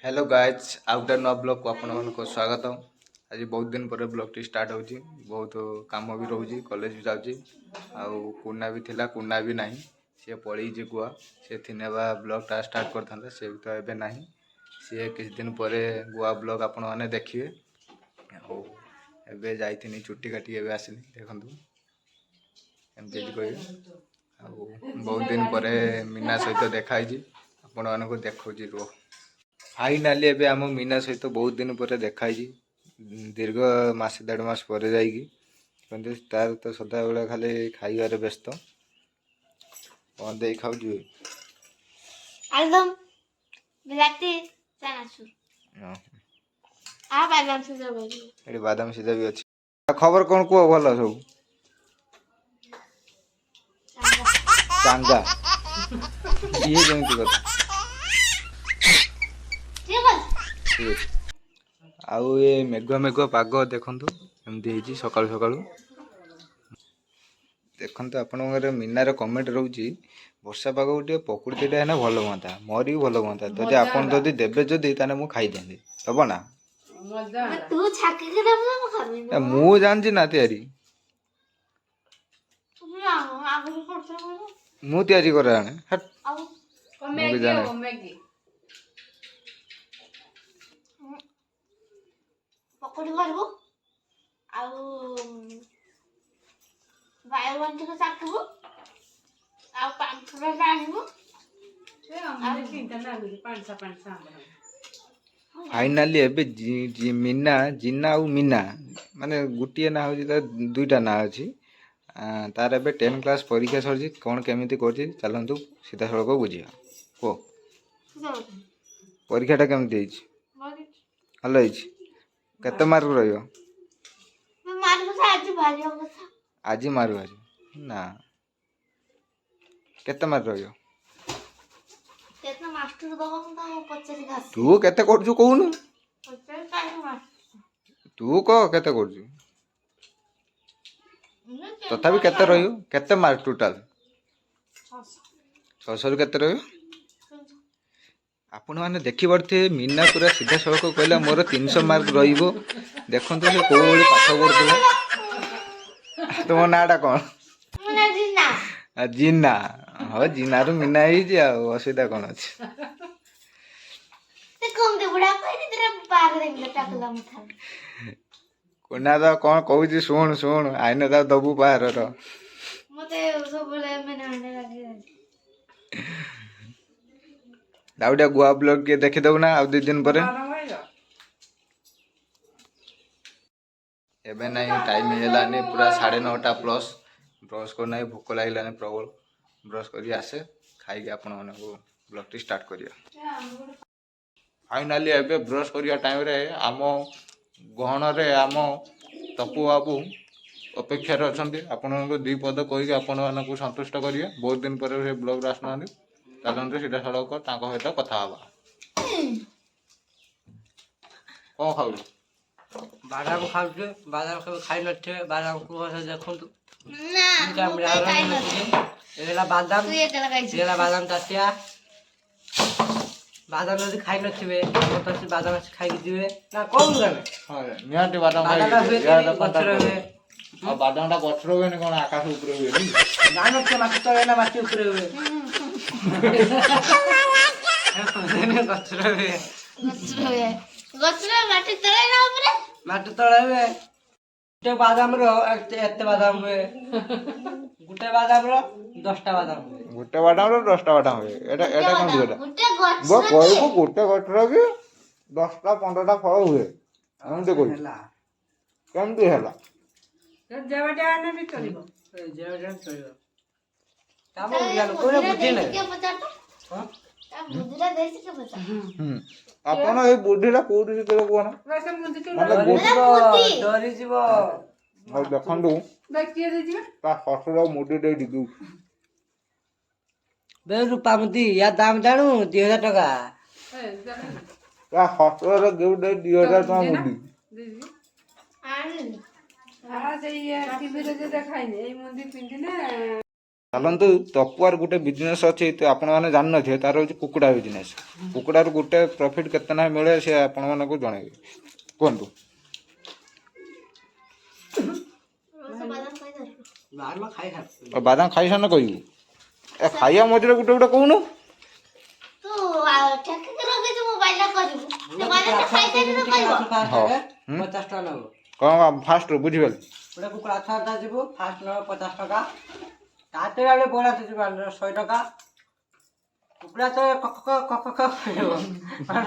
Hello guys आउ गोटे नुआ ब्लॉग को आपण मानक स्वागत। आज बहुत दिन पर ब्लॉग टी स्टार्ट होची। बहुत काम भी रोची, कॉलेज भी जाऊँगी। आउ कुना भी थिला, कुना भी नहीं, सी पड़ी गुआ से थिनेबा ब्लॉग टा स्टार्ट करता से भी तो एबे नहीं। सी किछ दिन पर गुआ ब्लॉग आपण मैंने देखिए। एबे जाइथिनी चुट्टी काटी एबे आसिनी देखंतु एमती कह बहुत दिन पर मीना सहित देखाई आपण मानक देखौची रो। फाइनाली एबे आम मीना सहित बहुत दिन पर देखाई दीर्घ मासे 1.5 मास पर जाइकी तार तो सदा बेला खाली खाइबार व्यस्त कौन दे खाऊ आलम बिलाती चनाचूर आ बादाम सिजा बोली एडी बादाम सीधा भी अछि। खबर कौन को भल सब चांगा ये जेमती कथा ठीक है। आउ ये मेघुआ मेघुआ पाग देखंतु एमती ହେଇଛି सकाळु सकाळु देखंतु आपनकर मीनार कमेंट रहउची वर्षा पाग गोटे पकुड़ीटा है ना भल हुआ मोर भी भल हुआ जदि आपन जदि देबे जदि ताने मु खाई देंदी तब ना तू छाके के दब ना खाबी मु जानची ना तयारी मु तयारी करे आने हट मैगी जाने मैगी पकोड़ी करबो आउ बायगन के चाकबो आउ पांचटा जानिबो से हम चिंता ना लगे पांचटा फाइनाली एबे मीना जिना और मीना माने गुटिए ना हो दुईटा ना अच्छी तार ए 10 क्लास परीक्षा सर कौन केमी कर चलतु सीधा सड़क बुझिया कह परीक्षाटा केमती भल केते मार्क रहियो आज मारू आज ना केते मार्क रहियो तू केते करछु कहूनु तू कह केते करछु तथापि केते रहियो केते मार्क टोटल 600 रु केते रहियो आपण माने देखि पड़थे मीना पूरा सीधा सड़क कहला मोर 300 मार्क रहिबो देखंतु से को ओली पाठ पढुला तुम नाडा कोन मने जिन्ना जिन्ना हो जिन्ना रु मीना ही जे असुविधा कोन अछि ते कम दे बुढ़ा कोई तेरा पार देंगे टाकला मथा कोना तो कोन कहू छी सुन सुन आइने ता दबु पार रो मते सब बोले मैंने आने लगी दाउडा गुआ ब्लॉग के देखि दउ ना आ 2 दिन पर एबे नहीं टाइम हेलानी पूरा 9:30 प्लस ब्रश को नहीं भूख लागलानी प्रबल ब्रश करी आसे खाई आपण माने को ब्लॉग टी स्टार्ट करिया। फाइनाली एबे ब्रश करिया टाइम रे आम गहन रे आम तपु बाबू अपेक्षा रे अछंती आपण को दी पद कहि आपण माने को संतुष्ट करिया। बहुत दिन पर से ब्लॉग आसनानी चलते सीधा सड़क सहित कथा हवा कौन खाऊ बादाम खाऊचे बादाम सब खाई नथे बादाम को देखंतु ना एला बादाम तू एकला खाइछ एला बादाम तातिया बादाम यदि खाई नथिबे हम तो से बादाम खाई दिबे ना कोन गाने हां नियाटी बादाम खाई यार पछरवे आ बादामटा पछरवे ने कोन आकाश ऊपर हुए ना नथे माटी तळे ना माटी ऊपर हुए गछरवे गछरे माटी तळे ना ऊपर माटी तळे हुए गुटे बादाम रो एते बादाम हुए गुटे बादाम रो 10टा बादाम हुए गुटे बादाम रो 10टा बादाम हुए एटा एटा कोन दिगटा गुटे गछ बो कोई को गुटे गछरा के 10टा 15टा फल हुए हम देखो ହେଲା केमती हैला जेवटा आने भी चलिबो जेवटा चलिबो तामो या कोने बुद्धि नै के बचातो हां ता बुद्धीला देसी के बचा आपण ए बुढ़ीला कोडी सिकलो कोना वैसे बुद्धि के बुद्धि। डरी जीवो और देखंदु बाकी दे जीवो ता ससुर मुडी दे दिगु बे रूपा मुदी या दाम जानू 2000 टका ता ससुर गिफ्ट दे 2000 टका मुडी आनी हाँ से ये टीवी रे जे देखाई ने ए मुंदी पिंदी ने ଚାଲନ୍ତୁ ତପୁଆର ଗୋଟେ ବିଜନେସ୍ ଅଛି ତ ଆପଣମାନେ ଜାଣିନଥିବେ, ତାର ହେଉଛି କୁକୁଡ଼ା ବିଜନେସ୍। କୁକୁଡ଼ାରୁ ଗୋଟେ ପ୍ରଫିଟ୍ କେତେ ନା ମିଳେ ସେ ଆପଣମାନଙ୍କୁ ଜଣାଇବେ। କୁହନ୍ତୁ। ବାଦାମ ଖାଇସାନ କହିବୁ, ଏ ଖାଇବା ମଝିରେ ଗୋଟେ ଗୋଟେ କହୁନୁ। ହଁ 50 ଟଙ୍କା ନେବ। କ'ଣ ଫାଷ୍ଟରୁ ବୁଝିପାରିଲି। ଗୋଟେ କୁକୁଡ଼ା ଛଅଟା ଯିବୁ, ଫାଷ୍ଟ ନେବ 50 ଟଙ୍କା। ତାতে ବେଳେ ବରା ତ ଯିବ 100 ଟଙ୍କା। କୁକୁଡ଼ା ତ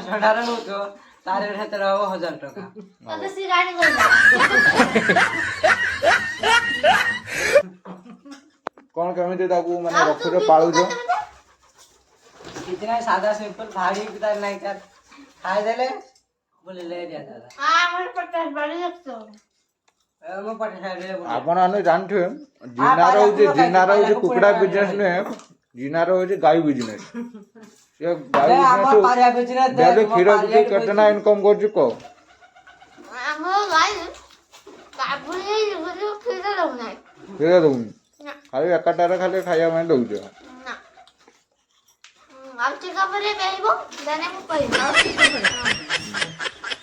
ସଡ଼ାରେ ନଉଥିବ, ତାର ସେଥିରେ ହବ 1000 ଟଙ୍କା। କ'ଣ କେମିତି ତାକୁ ମାନେ ରଖୁଛ ପାଳୁଛ? କିଛି ନାହିଁ, ସାଧା ସିମ୍ପଲ ଭାରି ବି ତାର ନାହିଁ। ତାର ଖାଇଦେଲେ ବୁଲିଲେ ଦିଆଦେଲା। ମୋ ପଟେ ସାଇଡରେ ଆପଣମାନେ ଜାଣିଥିବେ ଜିନାର ହେଉଛି କୁକୁଡ଼ା ବିଜନେସ୍ ନୁହେଁ, ଜିନାର ହେଉଛି ଗାଈ ବିଜନେସ୍। ସେ ଗାଈ ବିଜନେସ୍ ଡେଲି କ୍ଷୀର ବିକି କେତେ ନା ଇନକମ୍ କରୁଛି କହ? କ୍ଷୀର ଦଉନି, ଖାଲି ଏକାଟାରେ ଖାଲି ଖାଇବା ପାଇଁ ଦଉଛ।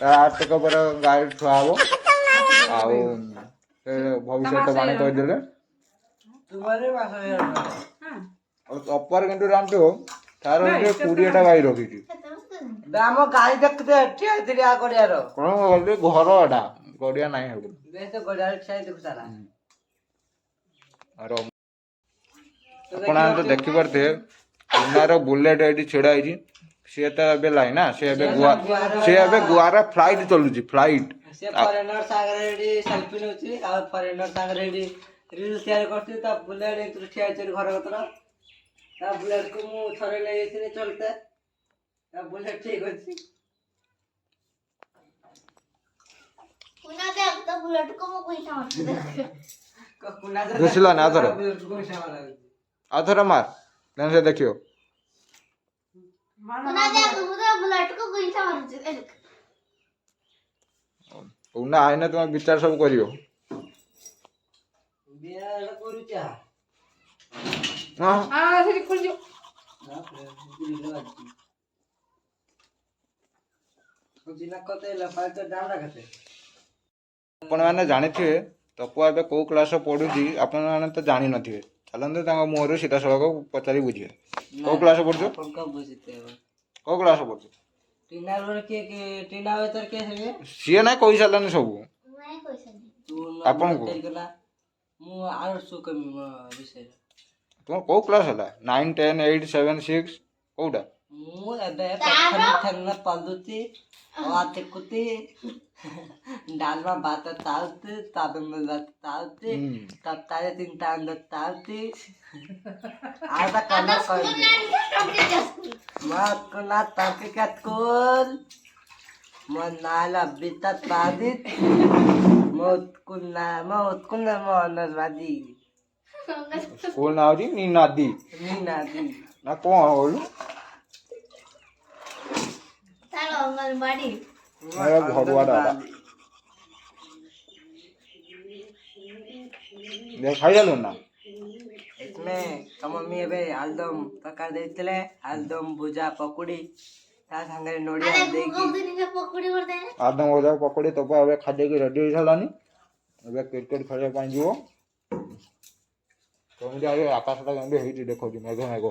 ଆର୍ଥିକ ପରେ ଗାଈ ଛୁଆ ହବ ଆଉ ସେ ଭବିଷ୍ୟତ ବାଣୀ କହିଦେଲେ। ଆଉ ତପାର କିନ୍ତୁ ଜାଣିଥିବ ତାର ହଉଛି 20ଟା ଗାଈ ରଖିଛି। ଆମ ଗାଈ ଦେଖୁଛେ ଠିଆ ଠିଆ ଗଡିଆର କ'ଣ କହିଲି ଘର ଏଟା ଗଡିଆ ନାହିଁ ହେବ। ଗଡିଆରେ ଠିଆ ଦେଖୁ ସାରା। ଆପଣ ତ ଦେଖିପାରୁଥିବେ ଜିନାର ବୁଲେଟ୍ ଏଇଠି ଛିଡ଼ା ହେଇଛି। ସିଏ ତ ଏବେ ଲାଇ ନା, ସେ ଏବେ ଗୁଆର ଫ୍ଲାଇଟ୍ ଚଲୁଛି, ଫ୍ଲାଇଟ୍। ସେ ଫରେନର ସାଙ୍ଗରେ ଏଠି ସେଲ୍ଫି ନେଉଛି, ଆଉ ଫରେନର ସାଙ୍ଗରେ ଏଠି ରିଲ୍ ତିଆରି କରୁଛି। ତା ବୁଲେଟ୍ ଏଥିରୁ ଠିଆ ହେଇଛି ଘର କତର। ତା ବୁଲେଟ୍କୁ ମୁଁ ଥରେ ନେଇଯାଇଥିଲି ଚଲତେ, ତା ବୁଲେଟ୍ ଠିକ ଅଛି। ଘୁଷିଲାନି ଆଉ ଥରେ ମାର, ସେ ଦେଖିବ। ନା ଆଇନେ ତମେ ବିଚାର ସବୁ କରିବ। ଆପଣମାନେ ଜାଣିଥିବେ ତପୁ ଏବେ କୋଉ କ୍ଲାସରେ ପଢୁଛି, ଆପଣମାନେ ତ ଜାଣିନଥିବେ। ଚାଲନ୍ତୁ ତାଙ୍କ ମୁହଁରୁ ସିଧାସଳଖ ପଚାରି ବୁଝିବେ। କୋଉ କ୍ଲାସରେ ପଢୁଛୁ? କୋଉ କ୍ଲାସରେ ପଢୁଛୁ? ସିଏ ନାଇଁ କହିସାରିଲାନି ସବୁ ଆପଣଙ୍କୁ। ତୁମର କୋଉ କ୍ଲାସ ହେଲା? 9, 10, 8, 7, 6 କୋଉଟା? ମୁଁ ଏବେ ପଢୁଛି ଡାଲମା ଭାତ ତାଉତି, ତାପରେ ତାଉତି, ତାପରେ 3ଟା ଅଣ୍ଡା ତାଉତି, ଆଉ ତା କଲର କହିବି ମା ତାକେ କାଟକୁଲ ମୋ ନାଲା ବିତା ବାଦିତ ମୋ ଉତ୍କୁଲ ମୋ ଅନବାଦି। ସ୍କୁଲ ନା ହଉଛି ନିନାଦି ନା କ'ଣ କହିଲୁ? ଖାଇଦେଲୁ ନା? ତ ମମ୍ମି ଏବେ ଆଳୁଦମ ତରକାରୀ ଦେଇଥିଲେ, ଆଳୁଦମ ଭୁଜା ପକୁଡି ତା ସାଙ୍ଗରେ ନଡ଼ିଆ ଦେଇକି ଆଳୁଦମ ଭଜା ପକୁଡି ତପା ଏବେ ଖାଇଦେଇକି ରେଡି ହେଇସାରିଲାନି। ଏବେ କ୍ରିକେଟ ଖେଳିବା ପାଇଁ ଯିବ। କେମିତି ଆକାଶଟା କେମିତି ହେଇଛି ଦେଖଉଛି, ମେଘ ମେଘ।